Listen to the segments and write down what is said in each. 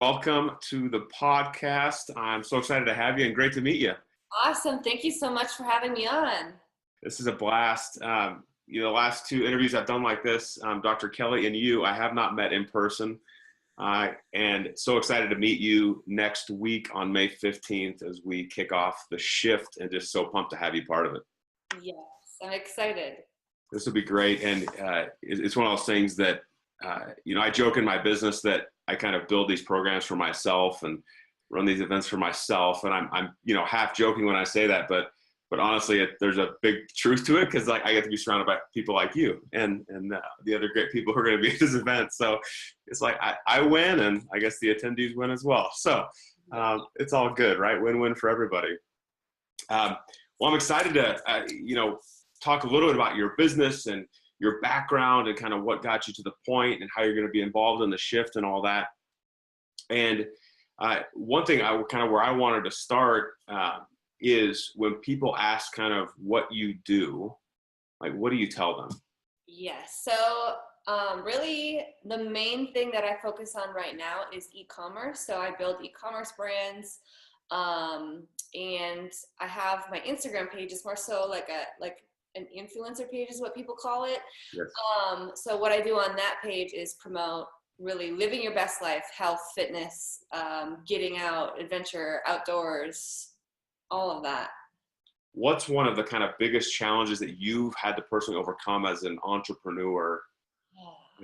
Welcome to the podcast. I'm so excited to have you and great to meet you. Awesome. Thank you so much for having me on. This is a blast. The last two interviews I've done like this, Dr. Kelly and you, I have not met in person. And so excited to meet you next week on May 15th as we kick off the shift, and just so pumped to have you part of it. Yes, I'm excited. This will be great. And it's one of those things that, I joke in my business that I kind of build these programs for myself and run these events for myself. And I'm half joking when I say that, but honestly, there's a big truth to it, because I get to be surrounded by people like you and the other great people who are going to be at this event. So it's like I win, and I guess the attendees win as well. So it's all good, right? Win-win for everybody. Well, I'm excited to talk a little bit about your business and your background and kind of what got you to the point and how you're going to be involved in the shift and all that. And one thing where I wanted to start is when people ask kind of what you do, like, what do you tell them? Yes. So really the main thing that I focus on right now is e-commerce. So I build e-commerce brands. And I have my Instagram page is more so like an influencer page is what people call it. Yes. So what I do on that page is promote really living your best life, health, fitness, getting out, adventure, outdoors, all of that. What's one of the kind of biggest challenges that you've had to personally overcome as an entrepreneur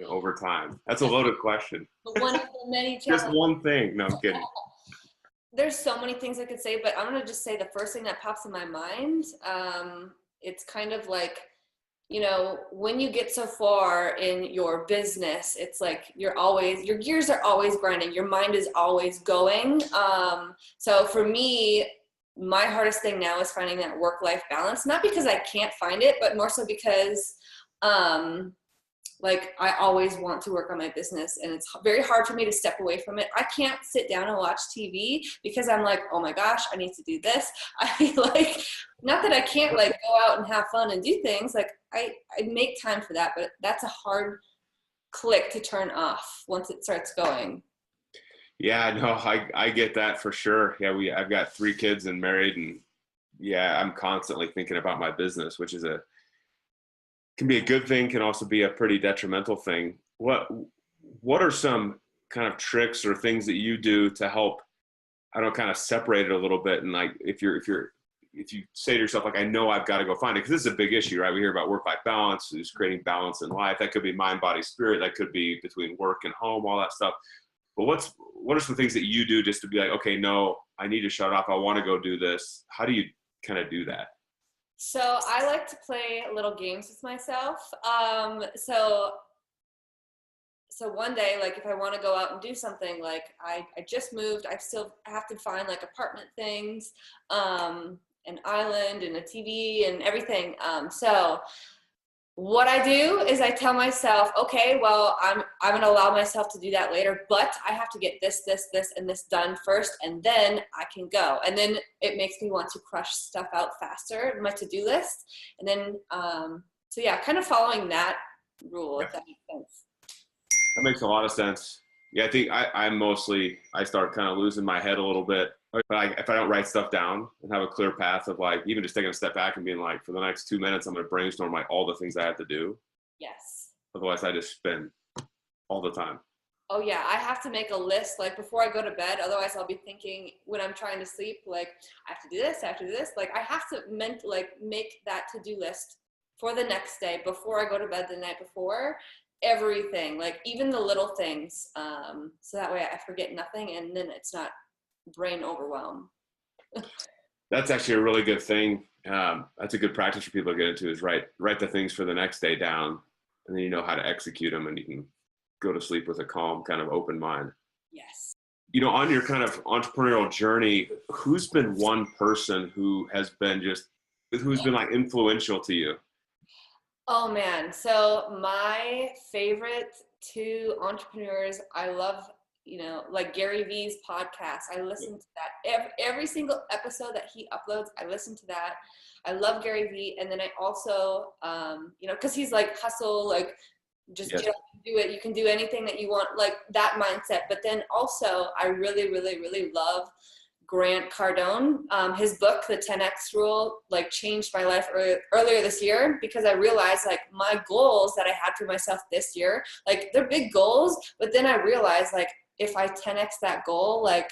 over time? That's a loaded question. One of the many challenges. Just one thing. No, I'm kidding. There's so many things I could say, but I'm going to just say the first thing that pops in my mind. It's kind of like, when you get so far in your business, it's like your gears are always grinding. Your mind is always going. So for me, my hardest thing now is finding that work-life balance, not because I can't find it, but more so because I always want to work on my business, and it's very hard for me to step away from it. I can't sit down and watch TV because I'm like, oh my gosh, I need to do this. Not that I can't go out and have fun and do things. I make time for that, but that's a hard click to turn off once it starts going. Yeah, no, I get that for sure. Yeah, I've got 3 kids and married, and yeah, I'm constantly thinking about my business, which is can be a good thing, can also be a pretty detrimental thing. What are some kind of tricks or things that you do to help, kind of separate it a little bit? And if you say to yourself, I know I've got to go find it, because this is a big issue, right? We hear about work-life balance, just creating balance in life. That could be mind, body, spirit. That could be between work and home, all that stuff. But what are some things that you do just to be like, okay, no, I need to shut off. I want to go do this. How do you kind of do that? So I like to play little games with myself. So one day, if I want to go out and do something, I just moved, I still have to find apartment things, an island and a TV and everything. So what I do is I tell myself, okay, well, I'm going to allow myself to do that later, but I have to get this, and this done first, and then I can go. And then it makes me want to crush stuff out faster, my to-do list. And then, kind of following that rule, if that makes sense. That makes a lot of sense. Yeah, I think I start kind of losing my head a little bit. But if I don't write stuff down and have a clear path of even just taking a step back and being for the next 2 minutes, I'm going to brainstorm all the things I have to do. Yes. Otherwise, I just spin all the time. Oh yeah, I have to make a list before I go to bed. Otherwise, I'll be thinking when I'm trying to sleep, I have to do this, I have to do this. I have to make that to-do list for the next day before I go to bed the night before. Everything, even the little things, so that way I forget nothing, and then it's not brain overwhelm. That's actually a really good thing. That's a good practice for people to get into, is write the things for the next day down, and then you know how to execute them, and you can go to sleep with a calm, kind of open mind. Yes. On your kind of entrepreneurial journey, who's been one person who has been influential to you? Oh man, so my favorite 2 entrepreneurs, I love, Gary Vee's podcast. I listen to that every single episode that he uploads. I listen to that. I love Gary Vee. And then I also, because he's hustle, Just Yes. get up and do it. You can do anything that you want, like that mindset. But then also, I really, really, really love Grant Cardone. His book, The 10X Rule, like changed my life earlier this year, because I realized like my goals that I had for myself this year, like they're big goals, but then I realized like if I 10X that goal, like,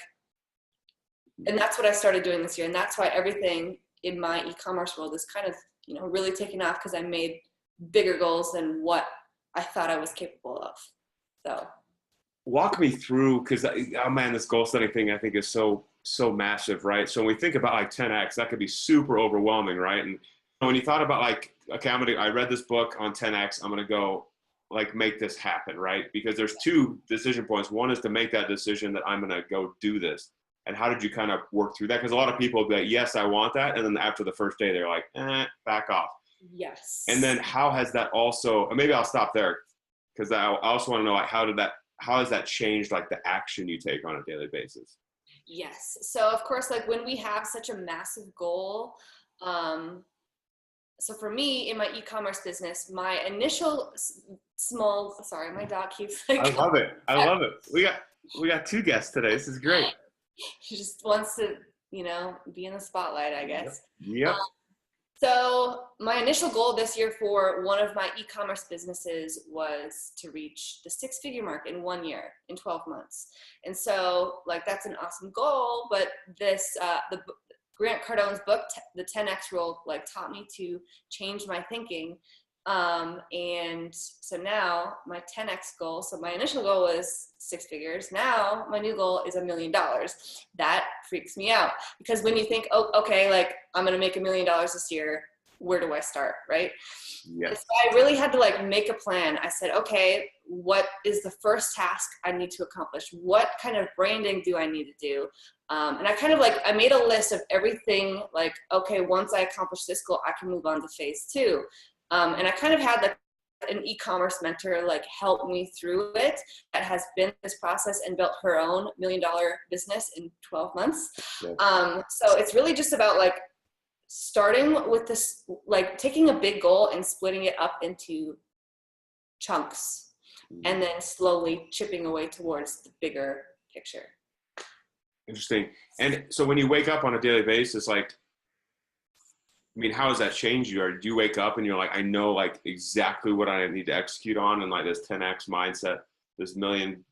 and that's what I started doing this year. And that's why everything in my e-commerce world is kind of, you know, really taking off, because I made bigger goals than what I thought I was capable of. So Walk me through, because oh man, this goal setting thing I think is so massive, right? So when we think about like 10x, that could be super overwhelming, right? And when you thought about like, okay, I read this book on 10x, I'm gonna go like make this happen, right? Because there's two decision points. One is to make that decision that I'm gonna go do this. And how did you kind of work through that? Because a lot of people will be like, yes, I want that, and then after the first day, they're like, back off. yes. And then how has that also? Maybe I'll stop there, because I also want to know like how has that changed like the action you take on a daily basis? Yes. So of course, like when we have such a massive goal, so for me in my e-commerce business, my initial sorry, my dog keeps like, I love it. I love it. We got two guests today. This is great. she just wants to, you know, be in the spotlight, I guess. Yep. So my initial goal this year for one of my e-commerce businesses was to reach the 6-figure mark in 1 year, in 12 months. And so like, that's an awesome goal, but this, the Grant Cardone's book, The 10X Rule, like taught me to change my thinking. And so now my 10X goal, so my initial goal was 6 figures. Now my new goal is $1 million. That freaks me out, because when you think, oh, okay, like I'm going to make $1 million this year, where do I start? Right. Yes. So I really had to like make a plan. I said, okay, what is the first task I need to accomplish? What kind of branding do I need to do? And I kind of like, I made a list of everything, like, okay, once I accomplish this goal, I can move on to phase 2. And I kind of had like an e-commerce mentor like help me through it, that has been this process and built her own $1 million business in 12 months. Yes. So it's really just about like starting with this, like taking a big goal and splitting it up into chunks, and then slowly chipping away towards the bigger picture. Interesting. And so when you wake up on a daily basis, like, I mean, how has that changed you? Or do you wake up and you're like, I know like exactly what I need to execute on, and like this 10x mindset, this $1 million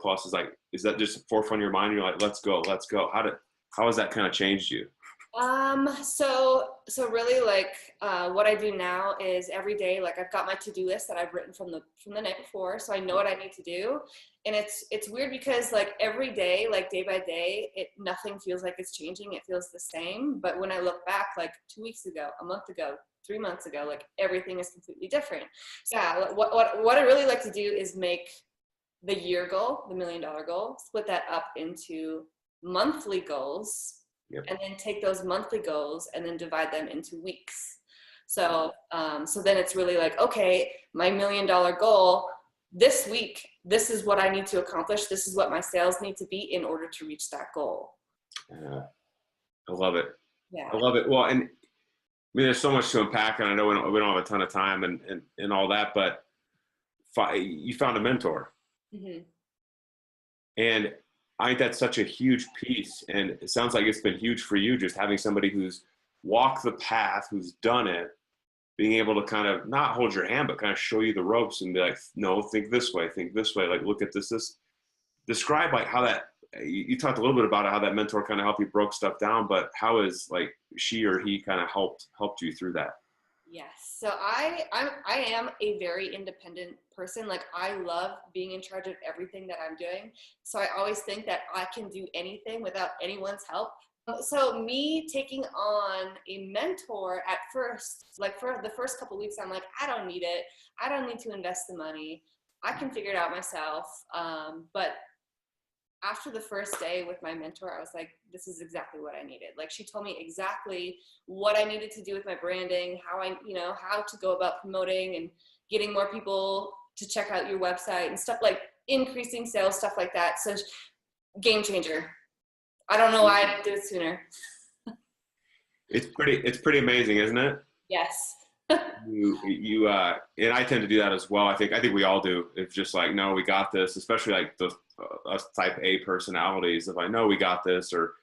plus is that just forefront of your mind? And you're like, let's go. How has that kind of changed you? So really like, what I do now is every day, like I've got my to-do list that I've written from the night before. So I know what I need to do. And it's weird because like every day, like day by day, nothing feels like it's changing. It feels the same. But when I look back, like 2 weeks ago, a month ago, 3 months ago, like everything is completely different. So yeah, what I really like to do is make the year goal, the $1 million goal, split that up into monthly goals. Yep. And then take those monthly goals and then divide them into weeks. So then it's really like, okay, my $1 million goal this week, this is what I need to accomplish. This is what my sales need to be in order to reach that goal. I love it. Yeah. I love it. Well, and I mean, there's so much to unpack, and I know we don't have a ton of time and all that, but you found a mentor. Mm-hmm. And I think that's such a huge piece. And it sounds like it's been huge for you, just having somebody who's walked the path, who's done it, being able to kind of not hold your hand, but kind of show you the ropes and be like, no, think this way, like, look at this. Describe like how that, you talked a little bit about how that mentor kind of helped you broke stuff down, but how is like she or he kind of helped you through that? Yes. So I am a very independent person. Like I love being in charge of everything that I'm doing. So I always think that I can do anything without anyone's help. So me taking on a mentor at first, like for the first couple of weeks, I'm like, I don't need it. I don't need to invest the money. I can figure it out myself. But after the first day with my mentor, I was like, this is exactly what I needed. Like she told me exactly what I needed to do with my branding, how to go about promoting and getting more people to check out your website and stuff, like increasing sales, stuff like that. So game changer. I don't know why I didn't do it sooner. It's pretty amazing, isn't it? Yes. And I tend to do that as well. I think we all do. It's just like, no, we got this, especially like the us type A personalities. If I know we got this, or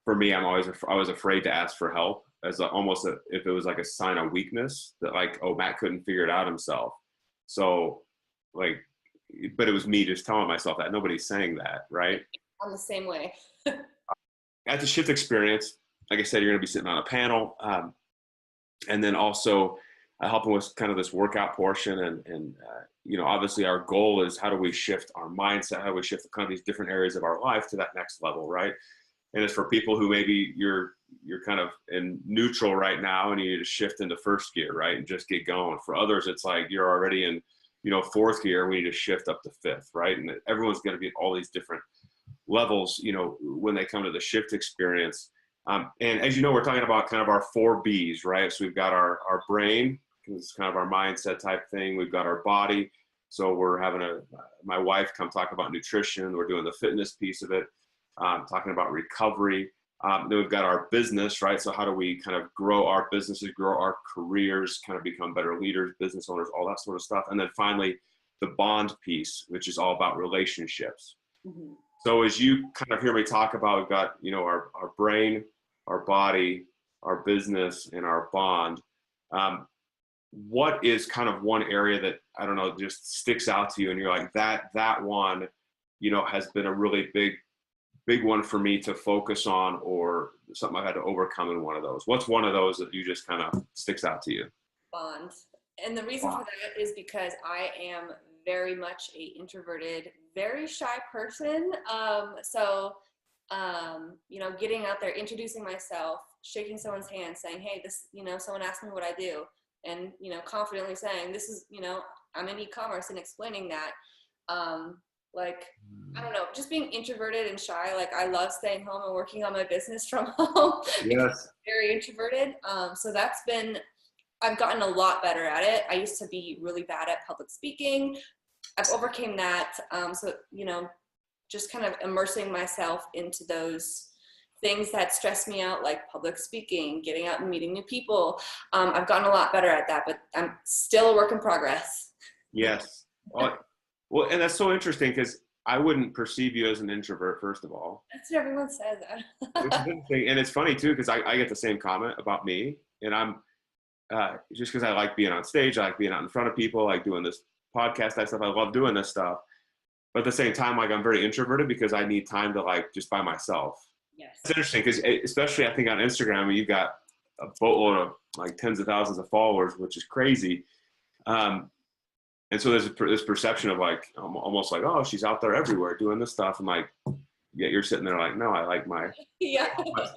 for me, I was afraid to ask for help as if it was like a sign of weakness that like, oh, Matt couldn't figure it out himself. So like, but it was me just telling myself that. Nobody's saying that, right? I'm the same way. At the shift experience, like I said, you're going to be sitting on a panel, and then also helping with kind of this workout portion, and obviously our goal is how do we shift our mindset, how do we shift kind of these different areas of our life to that next level, right? And it's for people who maybe you're kind of in neutral right now and you need to shift into first gear, right, and just get going. For others, it's like you're already in fourth gear, we need to shift up to fifth, right? And everyone's going to be at all these different levels, when they come to the shift experience. And as you know, we're talking about kind of our 4 Bs, right? So we've got our brain, because it's kind of our mindset type thing. We've got our body. So we're having my wife come talk about nutrition. We're doing the fitness piece of it, talking about recovery. Then we've got our business, right? So how do we kind of grow our businesses, grow our careers, kind of become better leaders, business owners, all that sort of stuff. And then finally, the bond piece, which is all about relationships. Mm-hmm. So as you kind of hear me talk about, we've got, our brain, our body, our business, and our bond. What is kind of one area that, I don't know, just sticks out to you and you're like, that one, has been a really big one for me to focus on, or something I've had to overcome in one of those? What's one of those that you just kind of sticks out to you? Bond. And the reason for that is because I am very much a introverted, very shy person. Getting out there, introducing myself, shaking someone's hand, saying, hey, this, someone asked me what I do, and, confidently saying, this is, I'm in e-commerce, and explaining that, I don't know, just being introverted and shy. Like, I love staying home and working on my business from home. Yes. Very introverted. So I've gotten a lot better at it. I used to be really bad at public speaking. I've overcame that. Just kind of immersing myself into those things that stress me out, like public speaking, getting out and meeting new people. I've gotten a lot better at that, but I'm still a work in progress. Yes. Well, and that's so interesting, because I wouldn't perceive you as an introvert, first of all. That's what everyone says. Which is interesting. And it's funny too, because I get the same comment about me, and I'm just because I like being on stage, I like being out in front of people, I like doing this podcast type stuff. I love doing this stuff. But at the same time, like, I'm very introverted because I need time to, like, just by myself. Yes. It's interesting because, especially I think on Instagram, you've got a boatload of like tens of thousands of followers, which is crazy. And so there's this perception of like, almost like, oh, she's out there everywhere doing this stuff. And like, yeah, you're sitting there like, no, I like my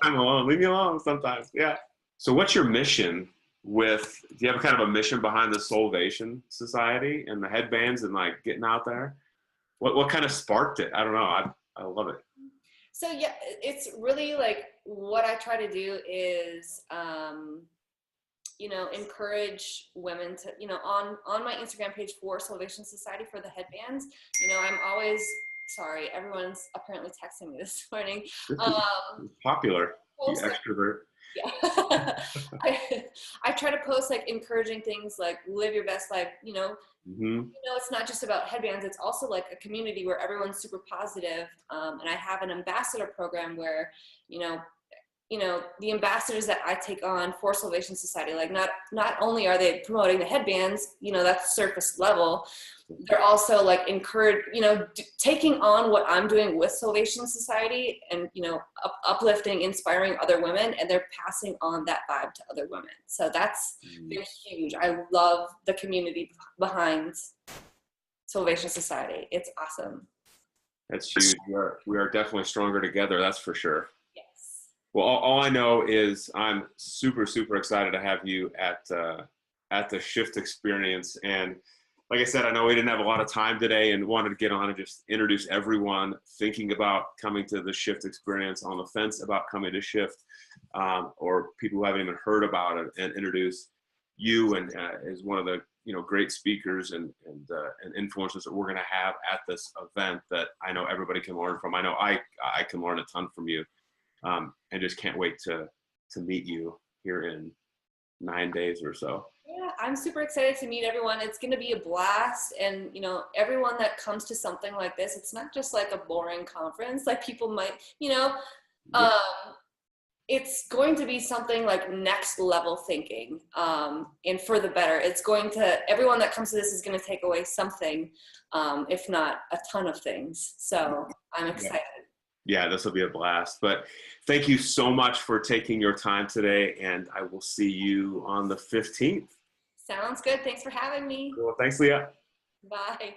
time alone. Leave me alone sometimes. Yeah. So what's your mission do you have kind of a mission behind the Solvation Society and the headbands and like getting out there? What kind of sparked it? I don't know. I love it. So yeah, it's really like what I try to do is, encourage women to, on my Instagram page for Solvation Society, for the headbands, I'm always, sorry, everyone's apparently texting me this morning. Popular, the extrovert. Yeah. I try to post like encouraging things like live your best life, it's not just about headbands, it's also like a community where everyone's super positive. And I have an ambassador program where, the ambassadors that I take on for Solvation Society, like not only are they promoting the headbands, that's surface level, they're also like taking on what I'm doing with Solvation Society and, uplifting, inspiring other women, and they're passing on that vibe to other women. So that's been huge. I love the community behind Solvation Society. It's awesome. That's huge. We are definitely stronger together. That's for sure. Well, all I know is I'm super, super excited to have you at the shift experience. And like I said, I know we didn't have a lot of time today and wanted to get on and just introduce everyone thinking about coming to the shift experience, on the fence about coming to shift, or people who haven't even heard about it, and introduce you and as one of the great speakers and influencers that we're going to have at this event that I know everybody can learn from. I know I can learn a ton from you. And just can't wait to meet you here in 9 days or so. Yeah, I'm super excited to meet everyone. It's going to be a blast. And, you know, everyone that comes to something like this, it's not just like a boring conference. Like people might, you know, Yeah. it's going to be something like next level thinking, and for the better. It's going to, everyone that comes to this is going to take away something, if not a ton of things. So I'm excited. Yeah, this will be a blast. But thank you so much for taking your time today, and I will see you on the 15th. Sounds good. Thanks for having me. Cool. Thanks, Leah. Bye.